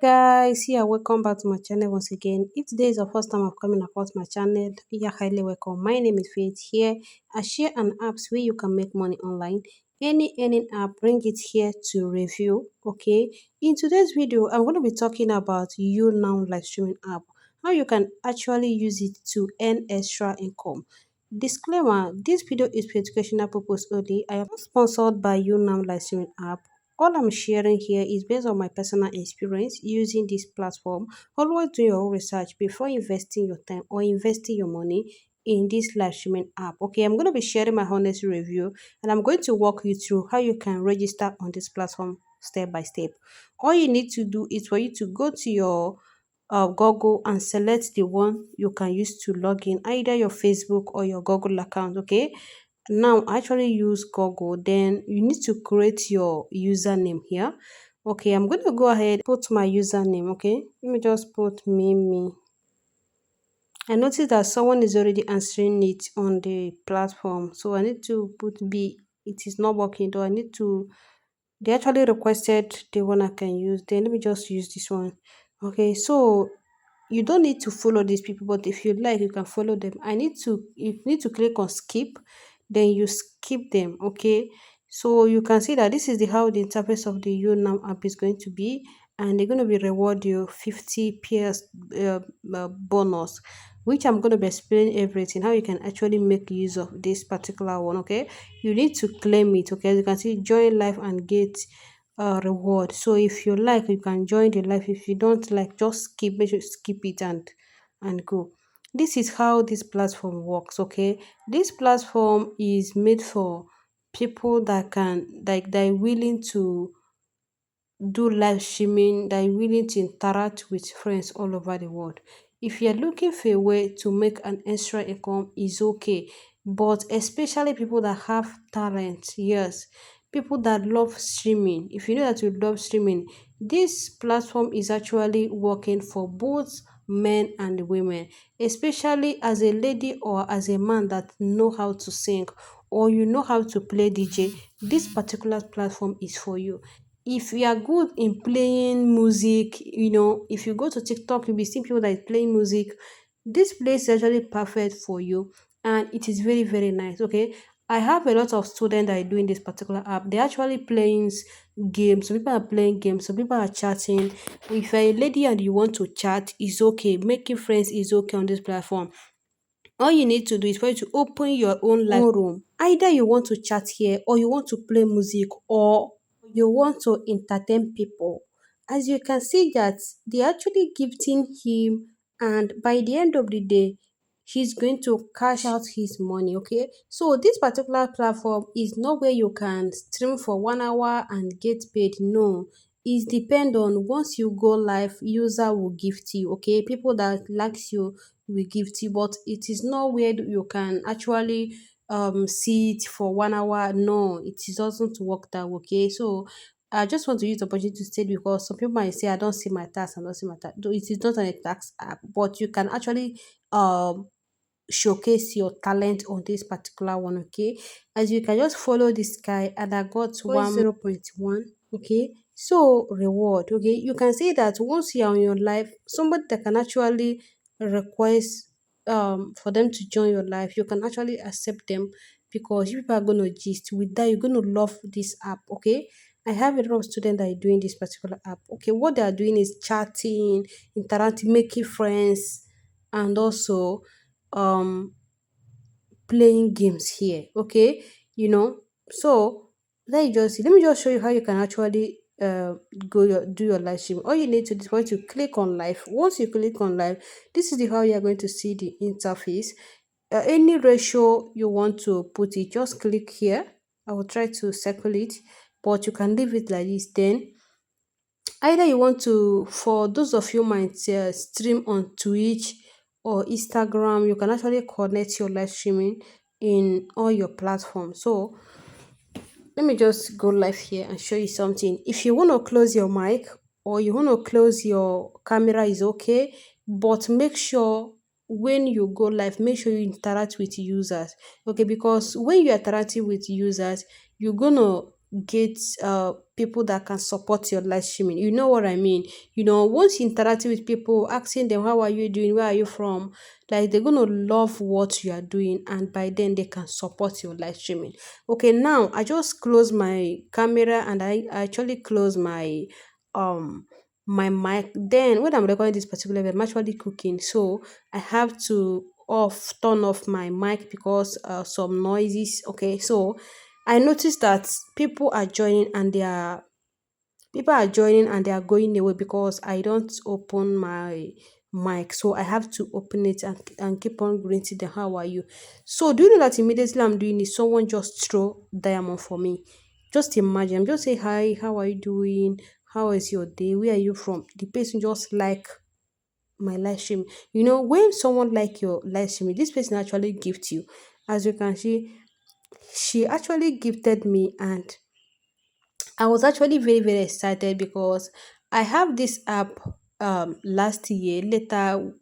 Guys, yeah, welcome back to my channel once again. If today is the first time of coming across my channel, you're highly welcome. My name is Faith. Here I share an apps where you can make money online. Any earning app, bring it here to review. Okay, in today's video I'm going to be talking about YouNow live streaming app, how you can actually use it to earn extra income. Disclaimer: this video is for educational purpose only. I am not sponsored by YouNow live streaming app. All I'm sharing here is based on my personal experience using this platform. Always do your own research before investing your time or investing your money in this live streaming app. Okay, I'm going to be sharing my honest review and I'm going to walk you through how you can register on this platform step by step. All you need to do is for you to go to your Google and select the one you can use to log in, either your Facebook or your Google account. Okay, now I actually use Google. Then you need to create your username here. Okay, I'm going to go ahead put my username. Okay, let me just put Mimi. I noticed that someone is already answering it on the platform, so I need to put B. It is not working though. I need to, they actually requested the one I can use. Then let me just use this one. Okay, so you don't need to follow these people, but if you like you can follow them. You need to click on skip, then you skip them. Okay, so you can see that this is the how the interface of the YouNow app is going to be, and they're going to be reward you 50 PS bonus, which I'm going to be explaining everything how you can actually make use of this particular one. Okay, you need to claim it. Okay, as you can see, join live and get reward. So if you like you can join the live, if you don't like just skip, make sure you skip it and go. This is how this platform works. Okay, this platform is made for people that can, like, they're willing to do live streaming, that are willing to interact with friends all over the world. If you're looking for a way to make an extra income, is okay. But especially people that have talent, yes, people that love streaming. If you know that you love streaming, this platform is actually working for both men and women, especially as a lady or as a man that know how to sing or you know how to play DJ. This particular platform is for you. If you are good in playing music, if you go to TikTok, you'll be seeing people that is playing music. This place is actually perfect for you, and it is very, very nice. Okay. I have a lot of students that are doing this particular app. They're actually playing games. Some people are playing games, some people are chatting. If you're a lady and you want to chat, it's okay. Making friends is okay on this platform. All you need to do is for you to open your own live room. Either you want to chat here, or you want to play music, or you want to entertain people. As you can see that they actually gifting him, and by the end of the day he's going to cash out his money. Okay, so this particular platform is not where you can stream for 1 hour and get paid. No, it depend on, once you go live, user will gift you. Okay, people that likes you will gift you, but it is not where you can actually see it for 1 hour. No, it doesn't work that way. Okay, so I just want to use the opportunity to state, because some people might say I don't see my tax, I don't see my tax. Though it is not a tax app, but you can actually showcase your talent on this particular one. Okay, as you can just follow this guy, and I got one 0.1. Okay, so reward. Okay, you can see that once you're on your life, somebody that can actually request for them to join your life, you can actually accept them, because you people are gonna gist with that, you're gonna love this app. Okay, I have a lot of students that are doing this particular app. Okay, what they are doing is chatting, interacting, making friends, and also um playing games here. Okay, so let me just show you how you can actually do your live stream. All you need to do is for you to click on live. Once you click on live, this is the how you are going to see the interface. Any ratio you want to put it, just click here. I will try to circle it, but you can leave it like this. Then either you want to, for those of you might stream on Twitch or Instagram, you can actually connect your live streaming in all your platforms. So let me just go live here and show you something. If you want to close your mic or you want to close your camera, is okay, but make sure when you go live, make sure you interact with users. Okay, because when you are interacting with users, you're gonna get people that can support your live streaming. You know what I mean? Once you interact with people, asking them how are you doing, where are you from, like they're gonna love what you are doing, and by then they can support your live streaming. Okay, now I just close my camera and I actually close um my mic. Then when I'm recording this particular video, I'm actually cooking, so I have to turn off my mic because some noises. Okay, so I noticed that people are joining and they are going away because I don't open my mic. So I have to open it and keep on greeting them. How are you? So do you know that immediately I'm doing is someone just throw diamond for me. Just imagine. I'm just say hi, how are you doing? How is your day? Where are you from? The person just like my live stream. When someone like your live stream, this person actually gift you. As you can see, she actually gifted me, and I was actually very, very excited because I have this app last year. Later,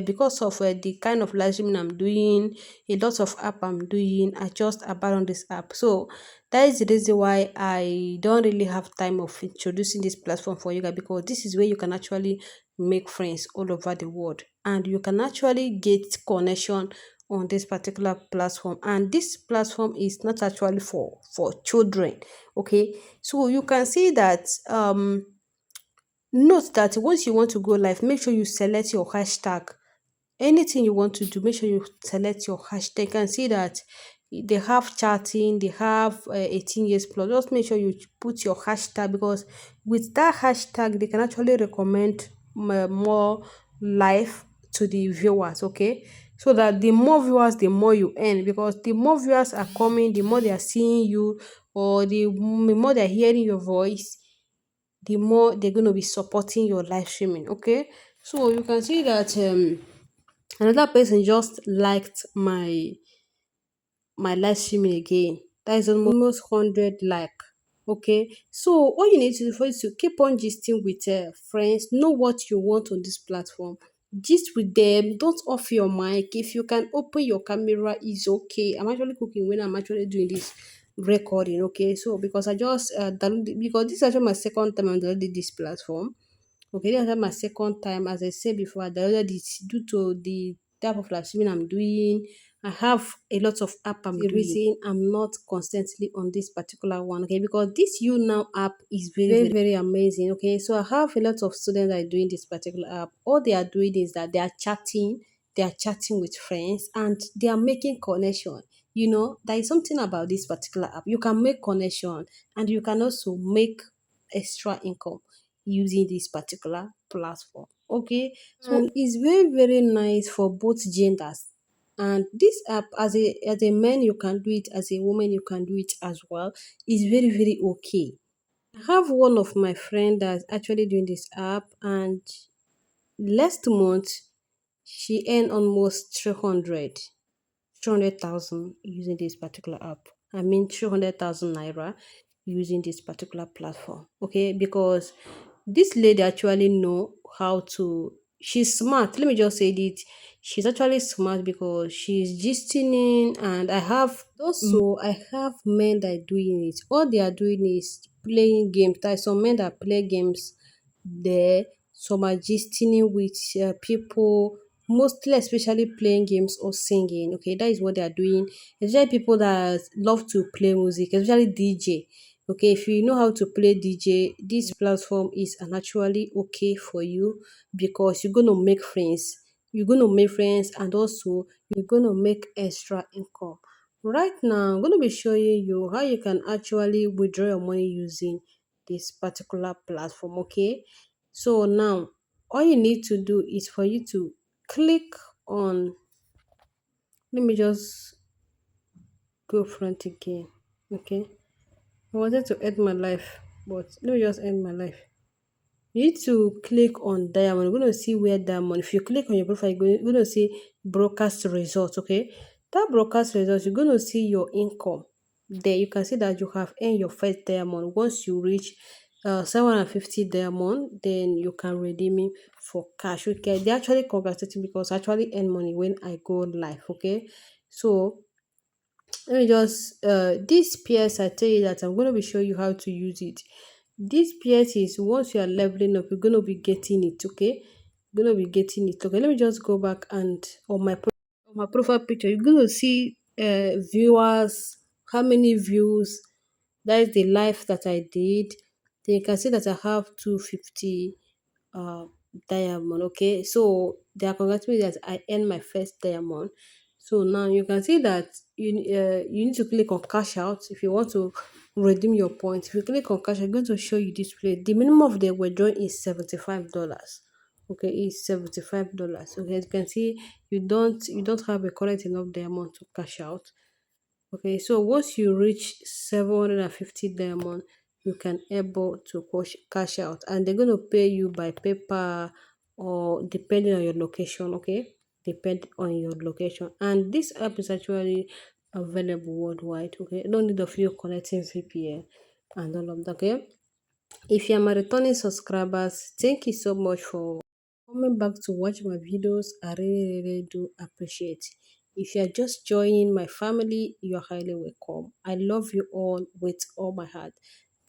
because of the kind of live streaming I'm doing, a lot of app I'm doing, I just abandoned this app. So that is the reason why I don't really have time of introducing this platform for you guys, because this is where you can actually make friends all over the world, and you can actually get connection on this particular platform. And this platform is not actually for children. Okay, so you can see that note that once you want to go live, make sure you select your hashtag. Anything you want to do, make sure you select your hashtag. You can see that they have chatting, they have 18 years plus. Just make sure you put your hashtag, because with that hashtag they can actually recommend more live to the viewers. Okay, so that the more viewers, the more you earn, because the more viewers are coming, the more they are seeing you, or the more they're hearing your voice, the more they're going to be supporting your live streaming. Okay, so you can see that another person just liked my live streaming again. That is almost 100 like. Okay, so all you need to do for is to keep on gisting with friends, know what you want on this platform, gist with them, don't off your mic. If you can open your camera, is okay. I'm actually cooking when I'm actually doing this recording. Okay, so because I just downloaded, because this is actually my second time I'm downloading this platform. Okay, this is my second time. As I said before, I downloaded it due to the type of live streaming I'm doing. I have a lot of app I'm doing. The reason I'm not constantly on this particular one, okay, because this YouNow app is very, very amazing. Okay, so I have a lot of students that are doing this particular app. All they are doing is that they are chatting with friends, and they are making connection. There is something about this particular app. You can make connection, and you can also make extra income using this particular platform. Okay, so it's very, very nice for both genders. And this app, as a man you can do it, as a woman you can do it as well. Is very, very okay. I have one of my friend that's actually doing this app, and last month she earned almost 300,000 using this particular app. I mean 300,000 naira using this particular platform. Okay, because this lady actually know how to. She's smart. Let me just say it. She's actually smart because she's gisting in, and I have men that are doing it. All they are doing is playing games. There are some men that play games there. Some are gisting with people, mostly especially playing games or singing. Okay, that is what they are doing. Especially people that love to play music, especially DJ. Okay, if you know how to play DJ, this platform is actually okay for you, because you're gonna make friends. You're gonna make friends, and also you're gonna make extra income. Right now, I'm gonna be showing you how you can actually withdraw your money using this particular platform. Okay, so now all you need to do is for you to click on. Let me just go front again. Okay, I wanted to end my life, but let me just end my life. You need to click on diamond. You're going to see where diamond. If you click on your profile, you're going to see broadcast results. Okay, that broadcast results, you're going to see your income. There, you can see that you have earned your first diamond. Once you reach 750 diamond, then you can redeem it for cash. Okay, they actually congratulate me because I actually earn money when I go live. Okay, so let me just this PS, I tell you that I'm going to be showing you how to use it. This PS is once you are leveling up, you're going to be getting it, okay? You're going to be getting it. Okay, let me just go back and on my profile picture, you're going to see viewers, how many views. That is the live that I did. Then you can see that I have 250 uh diamond. Okay, so they are congratulating me that I earned my first diamond. So now you can see that you need to click on cash out if you want to redeem your points. If you click on cash, I'm going to show you this play. The minimum of the withdrawal is $75. Okay, it's $75. Okay, as you can see, you don't have a correct enough diamond to cash out. Okay, so once you reach 750 diamond, you can able to cash out, and they're going to pay you by paper or depending on your location. Okay, depend on your location, and this app is actually available worldwide. Okay, no need of you connecting VPN and all of that. Okay, if you're my returning subscribers, thank you so much for coming back to watch my videos. I really, really do appreciate. If you are just joining my family, you are highly welcome. I love you all with all my heart.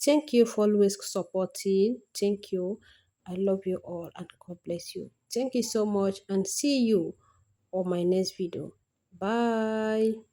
Thank you for always supporting. Thank you. I love you all and God bless you. Thank you so much and see you on my next video. Bye.